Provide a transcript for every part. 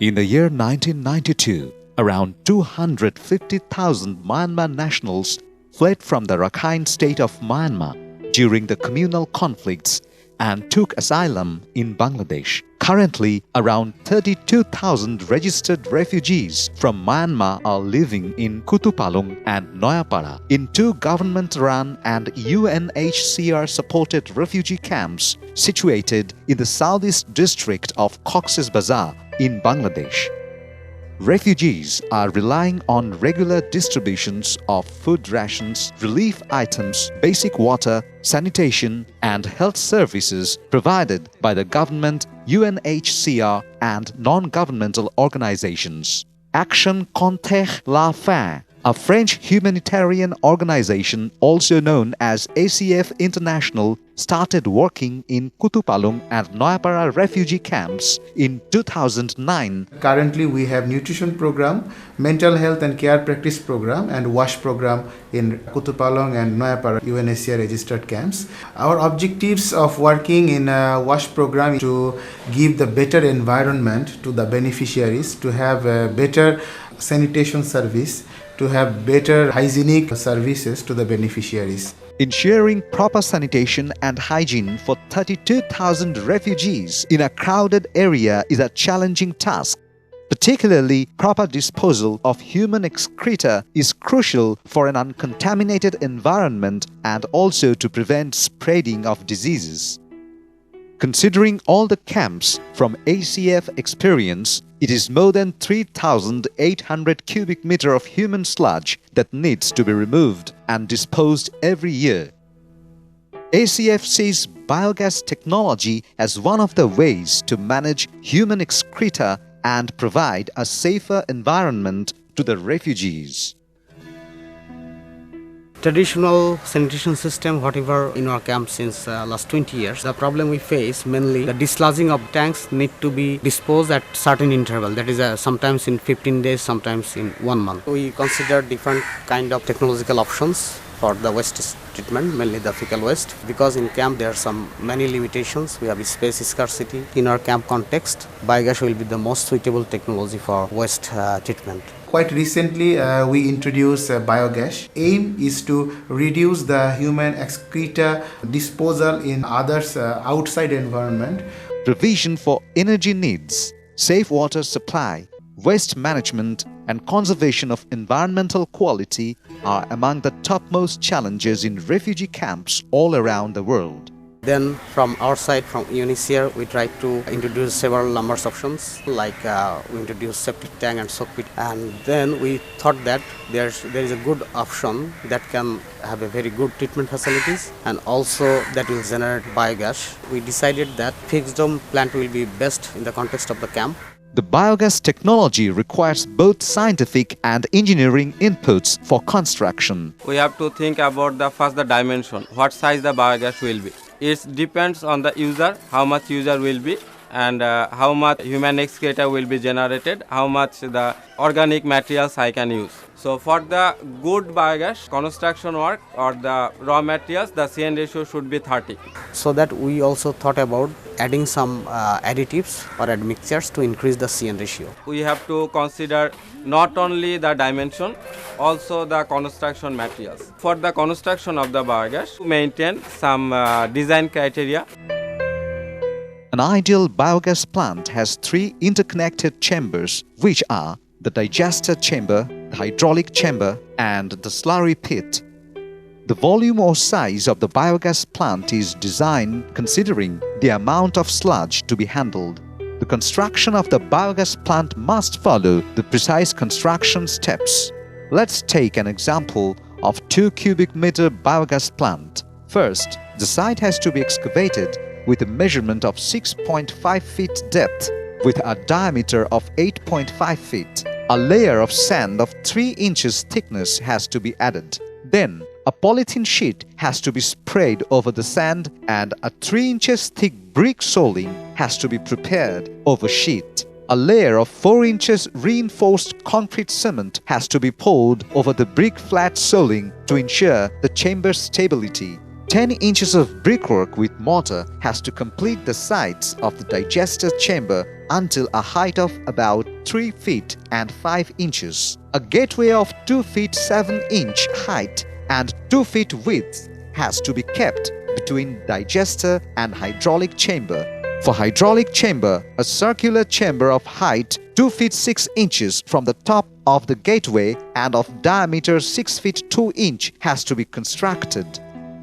In the year 1992, around 250,000 Myanmar nationals fled from the Rakhine state of Myanmar during the communal conflicts and took asylum in Bangladesh. Currently, around 32,000 registered refugees from Myanmar are living in Kutupalong and Noyapara in two government-run and UNHCR-supported refugee camps situated in the southeast district of Cox's Bazar in Bangladesh. Refugees are relying on regular distributions of food rations, relief items, basic water, sanitation, and health services provided by the government, UNHCR, and non-governmental organizations. Action contre la faim, a French humanitarian organization also known as ACF International, started working in Kutupalong and Noyapara refugee camps in 2009. Currently, we have nutrition program, mental health and care practice program, and WASH program in Kutupalong and Noyapara UNHCR registered camps. Our objectives of working in a WASH program is to give the better environment to the beneficiaries, to have a better sanitation service, to have better hygienic services to the beneficiaries. Ensuring proper sanitation and hygiene for 32,000 refugees in a crowded area is a challenging task. Particularly, proper disposal of human excreta is crucial for an uncontaminated environment and also to prevent spreading of diseases. Considering all the camps from ACF experience, it is more than 3,800 cubic meter of human sludge that needs to be removed and disposed every year. ACF sees biogas technology as one of the ways to manage human excreta and provide a safer environment to the refugees. Traditional sanitation system, whatever in our camp since last 20 years, the problem we face mainly the dislodging of tanks need to be disposed at certain interval. That is sometimes in 15 days, sometimes in 1 month. We consider different kind of technological options for the waste treatment, mainly the fecal waste, because in camp there are many limitations. We have space scarcity. In our camp context, biogas will be the most suitable technology for waste treatment. Quite recently, we introduced biogas. Aim is to reduce the human excreta disposal in others outside environment. Provision for energy needs, safe water supply, waste management, and conservation of environmental quality are among the topmost challenges in refugee camps all around the world. Then from our side, from UNHCR, we try to introduce several numbers options, like we introduce septic tank and soak pit. And then we thought that there is a good option that can have a very good treatment facilities and also that will generate biogas. We decided that fixed dome plant will be best in the context of the camp. The biogas technology requires both scientific and engineering inputs for construction. We have to think about the dimension, what size the biogas will be. It depends on the user, how much user will be and how much human excreta will be generated, how much the organic materials I can use. So for the good biogas construction work or the raw materials, the CN ratio should be 30. So that we also thought about adding some additives or admixtures to increase the CN ratio. We have to consider not only the dimension, also the construction materials. For the construction of the biogas, to maintain some design criteria. An ideal biogas plant has 3 interconnected chambers, which are the digester chamber, the hydraulic chamber, and the slurry pit. The volume or size of the biogas plant is designed considering the amount of sludge to be handled. The construction of the biogas plant must follow the precise construction steps. Let's take an example of 2 cubic meter biogas plant. First, the site has to be excavated with a measurement of 6.5 feet depth with a diameter of 8.5 feet. A layer of sand of 3 inches thickness has to be added. Then, a polythene sheet has to be sprayed over the sand and a 3 inches thick brick soling has to be prepared over sheet. A layer of 4 inches reinforced concrete cement has to be poured over the brick flat soling to ensure the chamber's stability. 10 inches of brickwork with mortar has to complete the sides of the digester chamber until a height of about 3 feet and 5 inches. A gateway of 2 feet 7 inch height and 2 feet width has to be kept between digester and hydraulic chamber. For hydraulic chamber, a circular chamber of height 2 feet 6 inches from the top of the gateway and of diameter 6 feet 2 inch has to be constructed.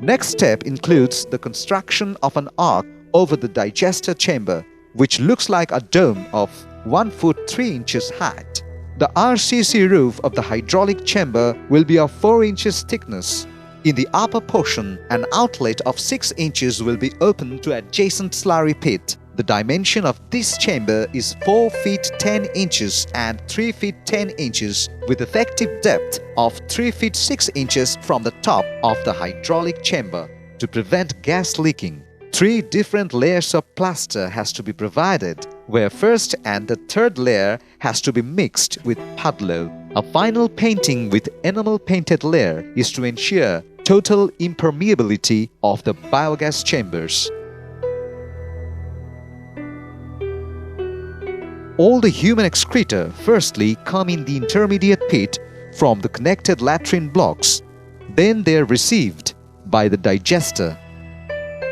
Next step includes the construction of an arch over the digester chamber, which looks like a dome of 1 foot 3 inches height. The RCC roof of the hydraulic chamber will be of 4 inches thickness. In the upper portion, an outlet of 6 inches will be opened to adjacent slurry pit. The dimension of this chamber is 4 feet 10 inches and 3 feet 10 inches with effective depth of 3 feet 6 inches from the top of the hydraulic chamber. To prevent gas leaking, 3 different layers of plaster has to be provided, where first and the third layer has to be mixed with padlo. A final painting with enamel painted layer is to ensure total impermeability of the biogas chambers. All the human excreta firstly come in the intermediate pit from the connected latrine blocks. Then they are received by the digester.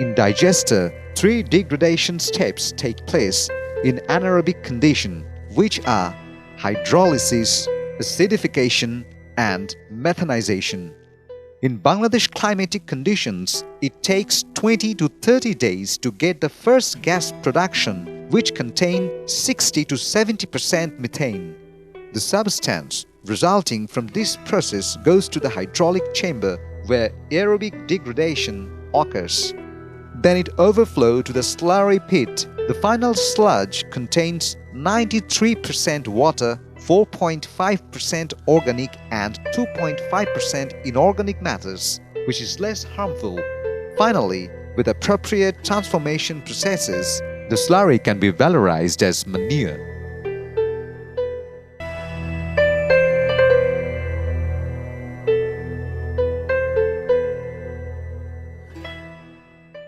In digester, 3 degradation steps take place in anaerobic condition, which are hydrolysis, acidification and methanization. In Bangladesh climatic conditions, it takes 20 to 30 days to get the first gas production, which contain 60 to 70% methane. The substance resulting from this process goes to the hydraulic chamber where aerobic degradation occurs. Then it overflows to the slurry pit. The final sludge contains 93% water, 4.5% organic and 2.5% inorganic matters, which is less harmful. Finally, with appropriate transformation processes, the slurry can be valorized as manure.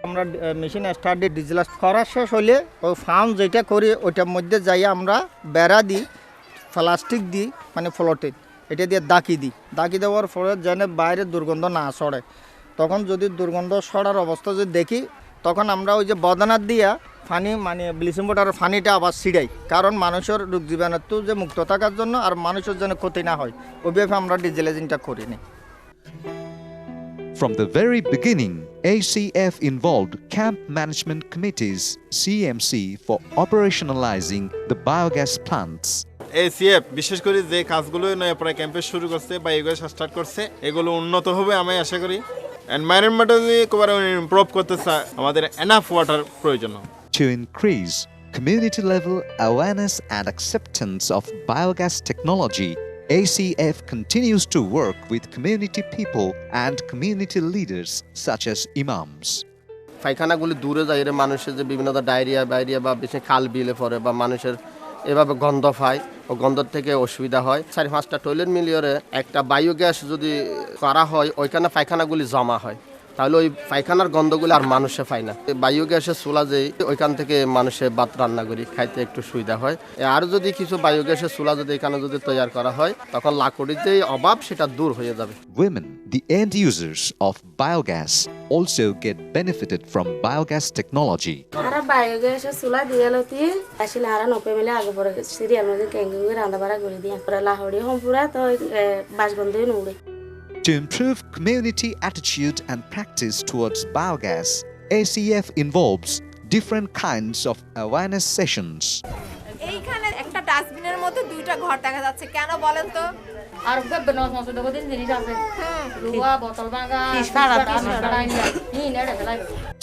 আমরা machine start দিয়ে diesel করা শেষ হলে ওই farm যেটা করি ওইটার মধ্যে যাই আমরা বেড়া দিই প্লাস্টিক দিই মানে ফ্লোটিন এটা দিয়ে দাকি দেওয়ার ফলে যেন বাইরে দুর্গন্ধ না ছড়ে তখন যদি দুর্গন্ধ ছড়ার অবস্থা যদি দেখি তখন আমরা ওই যে বদনার দিয়া পানি মানে ব্লিচিং পাউডারের পানিটা আবার ছিটাই কারণ মানুষের রোগ জীবাণু যে মুক্ত থাকার জন্য আর মানুষের যেন ক্ষতি না হয় ওইভাবে আমরা ডিজেল ইঞ্জিনটা করি নি From the very beginning, ACF involved camp management committees, CMC, for operationalizing the biogas plants. ACF বিশেষ করে যে কাজগুলো নয়াপাড়া ক্যাম্পে শুরু করছে বা এগুলো স্টার্ট করছে এগুলো উন্নত হবে আমি আশা করি এনভায়রনমেন্টে কোভারে ইমপ্রুভ করতে চায় আমাদের এনাফ ওয়াটার প্রয়োজন To increase community level awareness and acceptance of biogas technology, ACF continues to work with community people and community leaders such as imams. পায়খানাগুলি দূরে যায় এর মানুষের যে বিভিন্ন ডায়রিয়া বা বেশি খাল বিলে পড়ে বা মানুষের এভাবে গন্ধ পায় ও গন্ধর থেকে অসুবিধা হয় 4-5টা টয়লেট মিলিয়ে একটা বায়োগ্যাস যদি করা হয় ওইখানে পায়খানাগুলি জমা হয় তাহলে ওই পায়খানার গন্ধগুলো আর মানুষে পায় না বায়োগ্যাসের চুলা যে ওইখান থেকে মানুষে ভাত রান্না করি খাইতে একটু সুবিধা হয় আর যদি কিছু বায়োগ্যাসের চুলা যদি এখানে যদি তৈরি করা হয় তখন লাকড়ির যে অভাব সেটা দূর হয়ে যাবে Women, the end users of biogas, also get benefited from biogas technology. আরা বায়োগ্যাসের চুলা দিয়ালতি আসলে আরা নপে মিলে আগে পরে সিরিয়াল মধ্যে ক্যাঙ্কিং করে রান্না বাড়া করে দিয়া পরে লাহড়ি হম পুরা তো বাসগন্ধই নুড়ে To improve community attitude and practice towards biogas, ACF involves different kinds of awareness sessions. এইখানে একটা ডাস্টবিনের মধ্যে 2টা ঘর দেখা যাচ্ছে কেন বলেন তো আর গবে নস মস দেবো দিন জিনিস আছে লুয়া বোতল ভাঙা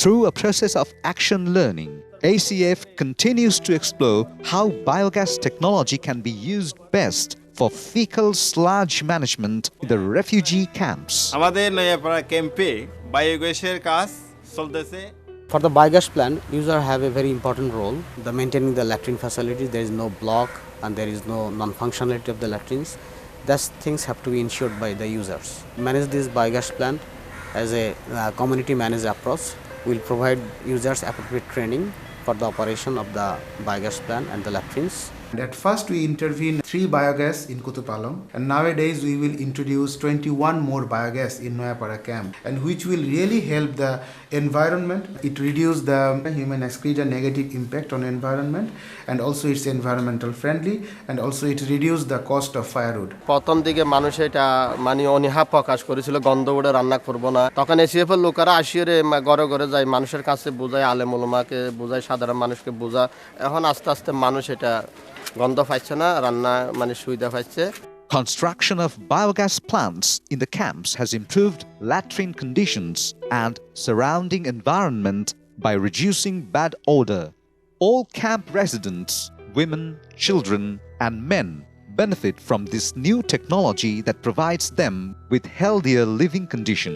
Through a process of action learning, ACF continues to explore how biogas technology can be used best for fecal sludge management in the refugee camps. আমাদের নয়াপাড়া ক্যাম্পে বায়োগ্যাসের কাজ চলতেছে For the biogas plant, users have a very important role. The maintaining the latrine facilities, there is no block and there is no non-functionality of the latrines. Those things have to be ensured by the users. Manage this biogas plant as a community managed approach. We'll provide users appropriate training for the operation of the biogas plant and the latrines. And at first we intervened 3 biogas in Kutupalong, and nowadays we will introduce 21 more biogas in Noyapara camp, and which will really help the environment. It reduce the human excreta negative impact on environment, and also it's environmental friendly, and also it reduce the cost of firewood. প্রথম দিকে মানুষ এটা মানে অনীহা প্রকাশ করেছিল গন্ধ উড়ে রান্না করব না, তখন এসিএফ এর লোকেরা আসিয়ে ঘরে ঘরে যায়, মানুষের কাছে বোঝায়, আলেম ওলামাকে বোঝায়, সাধারণ মানুষকে বোঝায়। এখন আস্তে আস্তে মানুষ এটা গন্ধ পাচ্ছে না, রান্না মানে সুবিধা পাচ্ছে। Construction of biogas plants in the camps has improved latrine conditions and surrounding environment by reducing bad odor. All camp residents, women, children, and men benefit from this new technology that provides them with healthier living condition.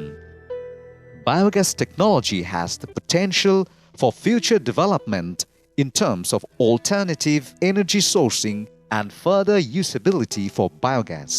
Biogas technology has the potential for future development in terms of alternative energy sourcing and further usability for biogas.